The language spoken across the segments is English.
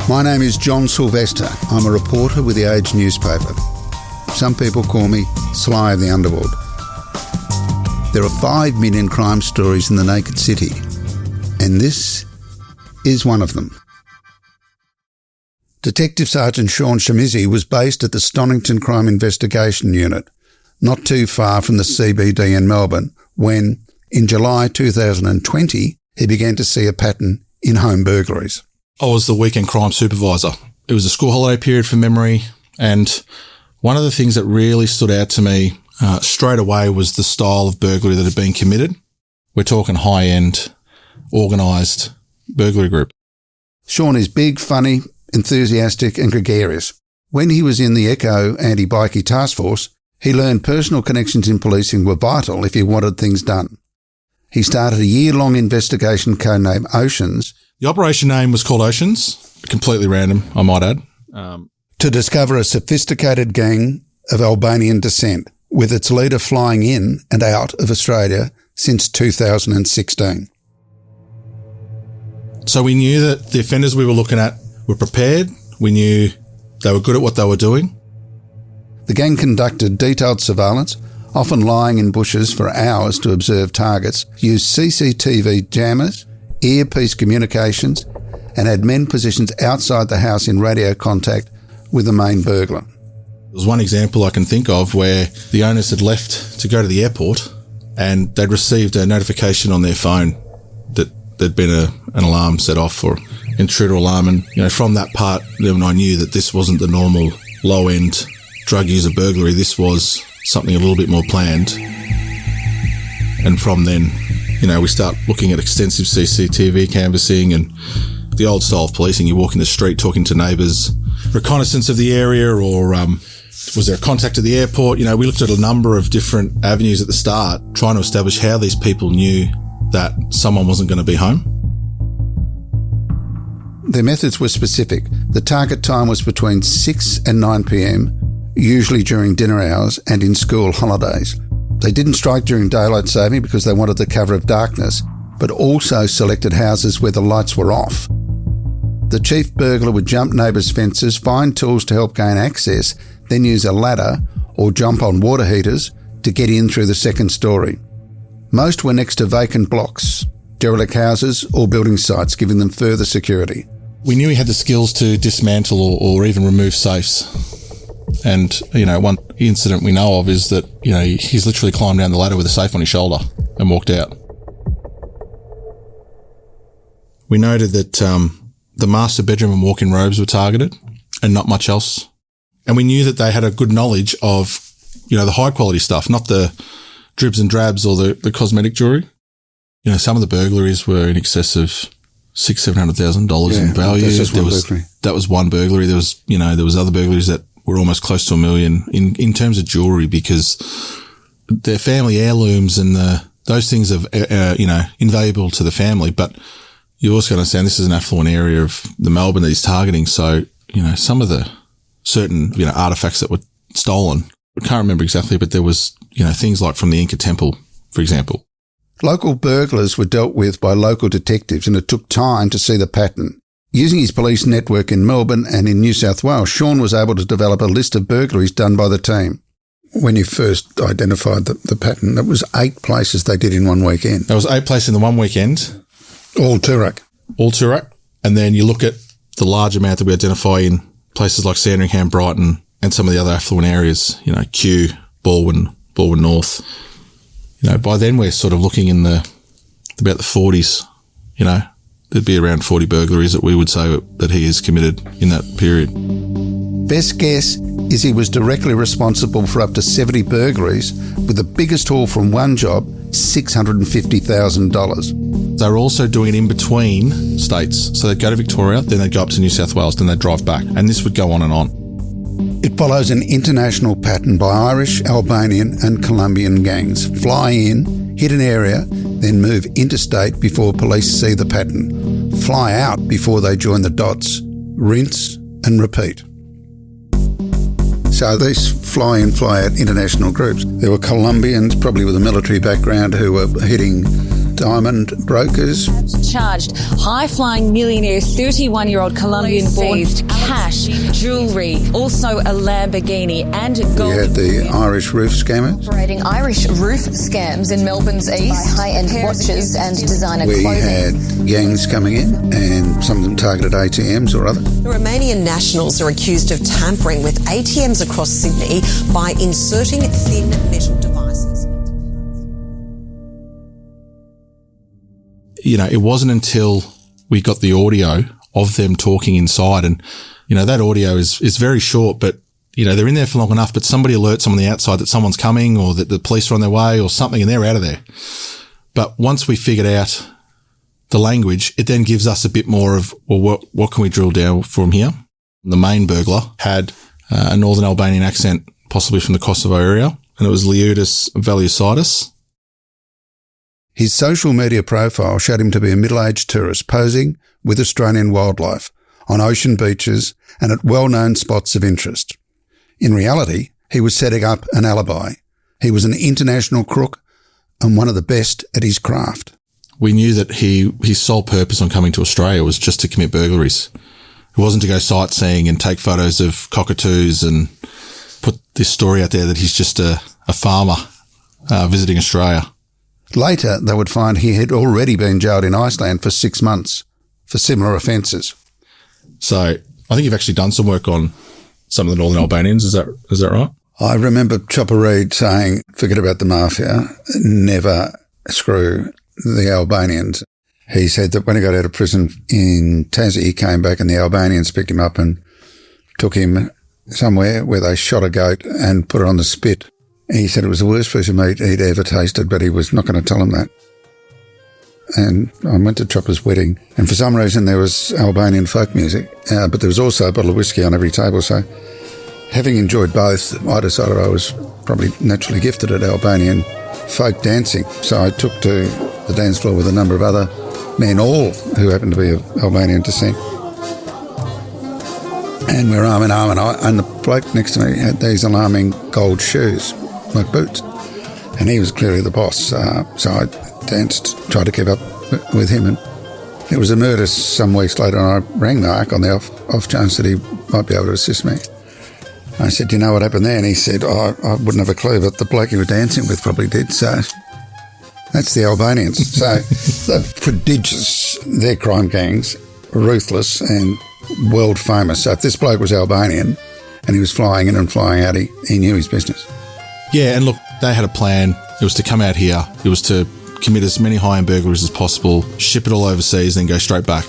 My name is John Silvester. I'm a reporter with the Age newspaper. Some people call me Sly of the Underworld. There are 5 million crime stories in the naked city, and this is one of them. Detective Sergeant Sean Shamizi was based at the Stonington Crime Investigation Unit, not too far from the CBD in Melbourne, when, in July 2020, he began to see a pattern in home burglaries. I was the weekend crime supervisor. It was a school holiday period from memory, and one of the things that really stood out to me straight away was the style of burglary that had been committed. We're talking high-end, organised burglary group. Sean is big, funny, enthusiastic and gregarious. When he was in the Echo Anti-Bikie Task Force, he learned personal connections in policing were vital if he wanted things done. He started a year-long investigation codenamed Oceans. The operation name was called Oceans, completely random, I might add. To discover a sophisticated gang of Albanian descent, with its leader flying in and out of Australia since 2016. So we knew that the offenders we were looking at were prepared. We knew they were good at what they were doing. The gang conducted detailed surveillance, often lying in bushes for hours to observe targets, used CCTV jammers, earpiece communications, and had men positioned outside the house in radio contact with the main burglar. There's one example I can think of where the owners had left to go to the airport and they'd received a notification on their phone that there'd been an alarm set off or intruder alarm. And, from that part, then I knew that this wasn't the normal low-end drug user burglary. This was something a little bit more planned. And from then, we start looking at extensive CCTV canvassing and the old style of policing. You walk in the street talking to neighbours, reconnaissance of the area, or was there a contact at the airport? We looked at a number of different avenues at the start, trying to establish how these people knew that someone wasn't going to be home. Their methods were specific. The target time was between 6 and 9 p.m, usually during dinner hours and in school holidays. They didn't strike during daylight saving because they wanted the cover of darkness, but also selected houses where the lights were off. The chief burglar would jump neighbours' fences, find tools to help gain access, then use a ladder or jump on water heaters to get in through the second story. Most were next to vacant blocks, derelict houses or building sites, giving them further security. We knew he had the skills to dismantle or even remove safes. And, one incident we know of is that, he's literally climbed down the ladder with a safe on his shoulder and walked out. We noted that the master bedroom and walk-in robes were targeted and not much else. And we knew that they had a good knowledge of, the high-quality stuff, not the dribs and drabs or the cosmetic jewellery. Some of the burglaries were in excess of $600,000-$700,000 in value. That was one burglary. There was other burglaries that were almost close to $1 million in terms of jewellery, because they're family heirlooms and those things are, invaluable to the family. But you also got to understand this is an affluent area of the Melbourne that he's targeting. So, some of the certain, artefacts that were stolen, I can't remember exactly, but there was, things like from the Inca Temple, for example. Local burglars were dealt with by local detectives, and it took time to see the pattern. Using his police network in Melbourne and in New South Wales, Sean was able to develop a list of burglaries done by the team. When you first identified the pattern, it was 8 places they did in one weekend. There was 8 places in the one weekend. All Toorak. And then you look at the large amount that we identify in places like Sandringham, Brighton, and some of the other affluent areas, Kew, Baldwin North. By then we're sort of looking in about the 40s, there'd be around 40 burglaries that we would say that he has committed in that period. Best guess is he was directly responsible for up to 70 burglaries, with the biggest haul from one job, $650,000. They were also doing it in between states. So they'd go to Victoria, then they'd go up to New South Wales, then they'd drive back. And this would go on and on. It follows an international pattern by Irish, Albanian and Colombian gangs. Fly in, hit an area, then move interstate before police see the pattern. Fly out before they join the dots. Rinse and repeat. So these fly-in, fly-out international groups, there were Colombians, probably with a military background, who were hitting diamond brokers. Charged high-flying millionaire 31-year-old Colombian-born cash, jewellery, also a Lamborghini and gold. We had the Irish roof scammers. Operating Irish roof scams in Melbourne's east. By high-end watches and designer We clothing. had gangs coming in and some of them targeted ATMs or other. The Romanian nationals are accused of tampering with ATMs across Sydney by inserting thin metal devices. You know, it wasn't until we got the audio of them talking inside, and, you know, that audio is very short, but, you know, they're in there for long enough, but somebody alerts someone on the outside that someone's coming or that the police are on their way or something, and they're out of there. But once we figured out the language, it then gives us a bit more of, well, what can we drill down from here? The main burglar had a Northern Albanian accent, possibly from the Kosovo area, and it was Leudis Valiusidis. His social media profile showed him to be a middle-aged tourist posing with Australian wildlife on ocean beaches and at well-known spots of interest. In reality, he was setting up an alibi. He was an international crook and one of the best at his craft. We knew that his sole purpose on coming to Australia was just to commit burglaries. It wasn't to go sightseeing and take photos of cockatoos and put this story out there that he's just a farmer visiting Australia. Later, they would find he had already been jailed in Iceland for 6 months for similar offences. So I think you've actually done some work on some of the Northern Albanians. Is that right? I remember Chopper Reed saying, forget about the mafia, never screw the Albanians. He said that when he got out of prison in Tassie, he came back and the Albanians picked him up and took him somewhere where they shot a goat and put it on the spit. He said it was the worst piece of meat he'd ever tasted, but he was not going to tell him that. And I went to Chopper's wedding, and for some reason there was Albanian folk music, but there was also a bottle of whiskey on every table. So having enjoyed both, I decided I was probably naturally gifted at Albanian folk dancing. So I took to the dance floor with a number of other men, all who happened to be of Albanian descent. And we were arm in arm, and the bloke next to me had these alarming gold shoes, like boots. And he was clearly the boss. So I danced, tried to keep up with him. And it was a murder some weeks later, and I rang Mark on the off chance that he might be able to assist me. I said, do you know what happened there? And he said, I wouldn't have a clue, but the bloke you were dancing with probably did. So that's the Albanians. So they're prodigious. They're crime gangs, ruthless and world famous. So if this bloke was Albanian and he was flying in and flying out, he knew his business. Yeah, and look, they had a plan. It was to come out here. It was to commit as many high-end burglaries as possible, ship it all overseas, then go straight back.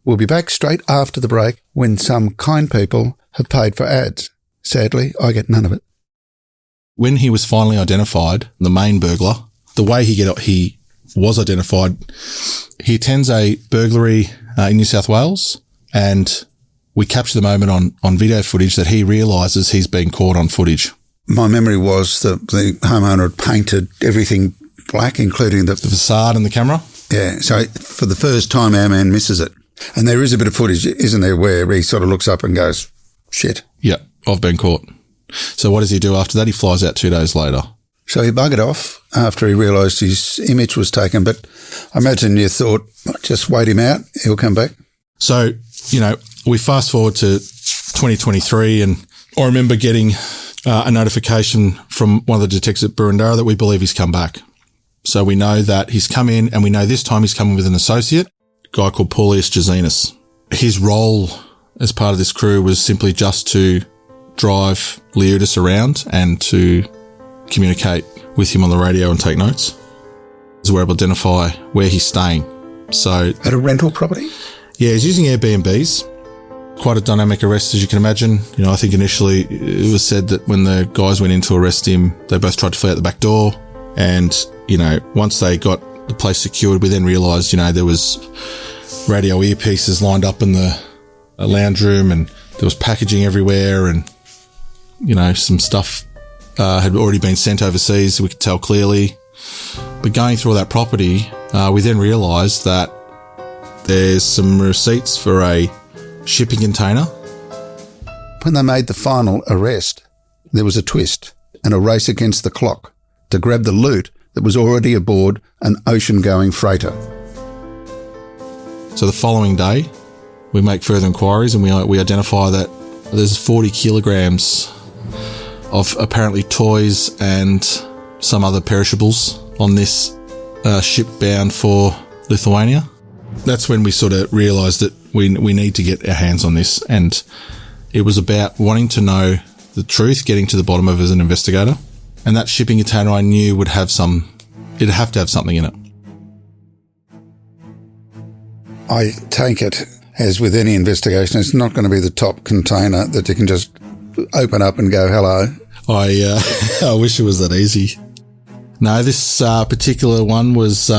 We'll be back straight after the break when some kind people have paid for ads. Sadly, I get none of it. When he was finally identified, the main burglar, the way he was identified, he attends a burglary in New South Wales, and we capture the moment on video footage that he realises he's been caught on footage. My memory was that the homeowner had painted everything black, including the facade and the camera. Yeah, so for the first time, our man misses it. And there is a bit of footage, isn't there, where he sort of looks up and goes, shit. Yeah, I've been caught. So what does he do after that? He flies out 2 days later. So he buggered off after he realised his image was taken. But I imagine you thought, just wait him out, he'll come back. So, you know, we fast forward to 2023, and I remember getting a notification from one of the detectives at Burundara that we believe he's come back. So we know that he's come in, and we know this time he's coming with an associate, a guy called Paulius Jazinis. His role as part of this crew was simply just to drive Leudis around and to communicate with him on the radio and take notes. So we're able to identify where he's staying. So at a rental property? Yeah, he's using Airbnbs. Quite a dynamic arrest, as you can imagine. You know, I think initially it was said that when the guys went in to arrest him, they both tried to flee out the back door. And, you know, once they got the place secured, we then realised, you know, there was radio earpieces lined up in the lounge room, and there was packaging everywhere, and, you know, some stuff had already been sent overseas, we could tell clearly. But going through all that property, we then realised that there's some receipts for a shipping container. When they made the final arrest, there was a twist. and a race against the clock to grab the loot that was already aboard an ocean-going freighter. So the following day, we make further inquiries and we identify that there's 40 kilograms of apparently toys and some other perishables on this ship bound for Lithuania. That's when we sort of realised that we need to get our hands on this, and it was about wanting to know the truth, getting to the bottom of it as an investigator. And that shipping container I knew it'd have to have something in it. I take it, as with any investigation, it's not going to be the top container that you can just open up and go, hello. I wish it was that easy. No, this particular one was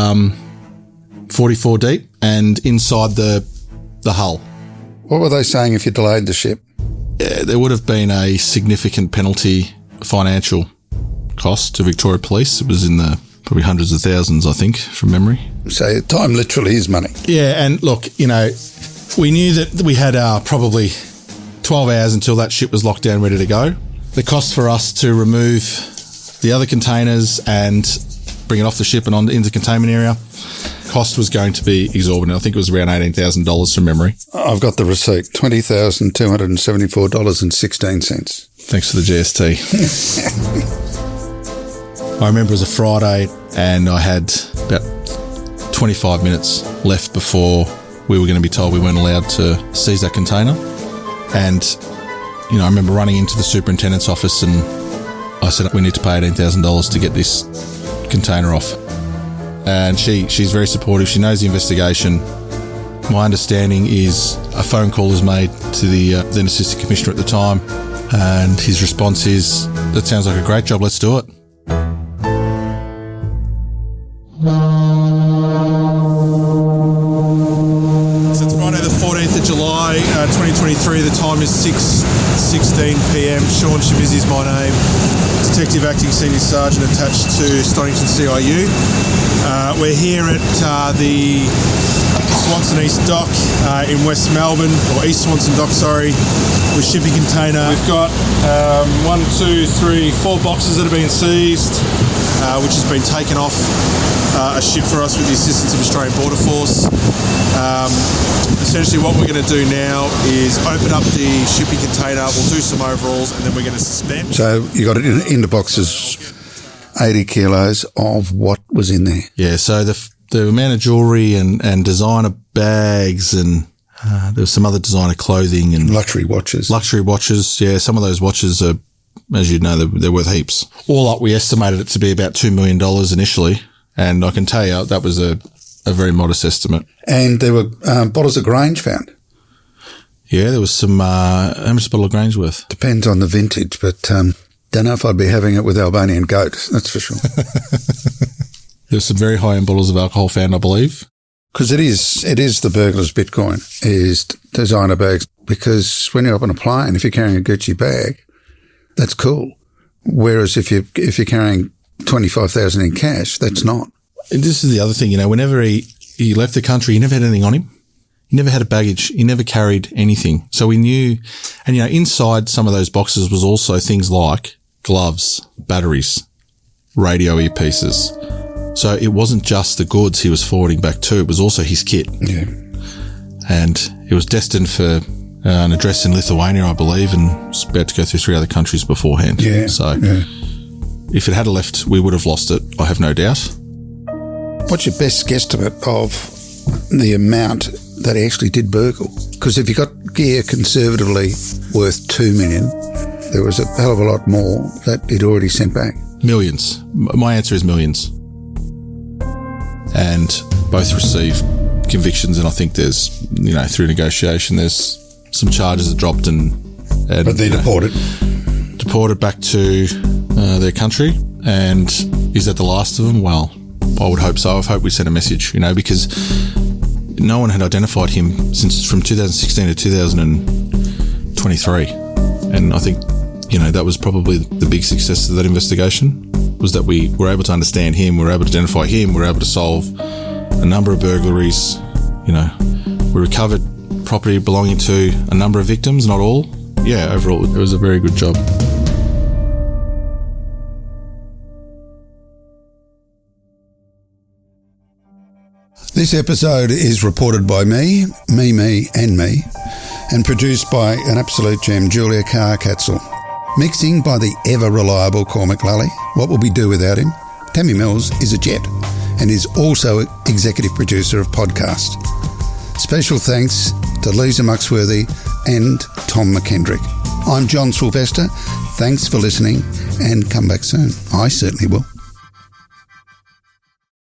44 deep and inside the hull. What were they saying if you delayed the ship? There would have been a significant penalty, financial cost to Victoria Police. It was in the probably hundreds of thousands, I think, from memory. So time literally is money. Yeah, and look, we knew that we had probably 12 hours until that ship was locked down, ready to go. The cost for us to remove the other containers and bring it off the ship and on into the containment area, cost was going to be exorbitant. I think it was around $18,000 from memory. I've got the receipt, $20,274.16. Thanks for the GST. I remember it was a Friday and I had about 25 minutes left before we were going to be told we weren't allowed to seize that container. And, I remember running into the superintendent's office and I said, we need to pay $18,000 to get this container off. And she's very supportive. She knows the investigation. My understanding is a phone call is made to the then Assistant Commissioner at the time, and his response is, that sounds like a great job, let's do it. So it's Friday the 14th of July, 2023. The time is 6:16 p.m. Sean Shabizi is my name. Detective Acting Senior Sergeant attached to Stonington CIU. We're here at the Swanson East Dock in West Melbourne, or East Swanson Dock, sorry, with shipping container. We've got 4 boxes that have been seized, which has been taken off a ship for us with the assistance of Australian Border Force. Essentially what we're going to do now is open up the shipping container, we'll do some overalls, and then we're going to suspend. So you got it in the boxes, 80 kilos of what was in there? Yeah, so the amount of jewellery and designer bags and there was some other designer clothing and luxury watches. Yeah, some of those watches are, as you know, they're worth heaps. All up, we estimated it to be about $2 million initially, and I can tell you that was a very modest estimate. And there were bottles of Grange found? Yeah, there was some, how much is a bottle of Grange worth? Depends on the vintage, but don't know if I'd be having it with Albanian goat, that's for sure. There's some very high-end bottles of alcohol found, I believe. Because it is the burglar's Bitcoin, is designer bags. Because when you're up on a plane, if you're carrying a Gucci bag, that's cool. Whereas if you're carrying 25,000 in cash, that's not. And this is the other thing, whenever he left the country, he never had anything on him. He never had a baggage. He never carried anything. So we knew, and inside some of those boxes was also things like gloves, batteries, radio earpieces. So it wasn't just the goods he was forwarding back to, it was also his kit. Yeah. And it was destined for an address in Lithuania, I believe, and was about to go through 3 other countries beforehand. Yeah. So if it had left, we would have lost it, I have no doubt. What's your best guesstimate of the amount that he actually did burgle? Because if you got gear conservatively worth $2 million, there was a hell of a lot more that he'd already sent back. Millions. My answer is millions. And both received convictions, and I think there's, through negotiation, there's some charges that dropped and but they're deported back to their country. And is that the last of them? Well, I would hope so. I hope we sent a message, because no one had identified him from 2016 to 2023. And I think, that was probably the big success of that investigation, was that we were able to understand him, we were able to identify him, we were able to solve a number of burglaries. We recovered property belonging to a number of victims, not all. Yeah, overall, it was a very good job. This episode is reported by me, and produced by an absolute gem, Julia Carr-Catzel. Mixing by the ever-reliable Cormac Lally. What will we do without him? Tammy Mills is a jet and is also executive producer of Podcast. Special thanks to Lisa Muxworthy and Tom McKendrick. I'm John Silvester. Thanks for listening and come back soon. I certainly will.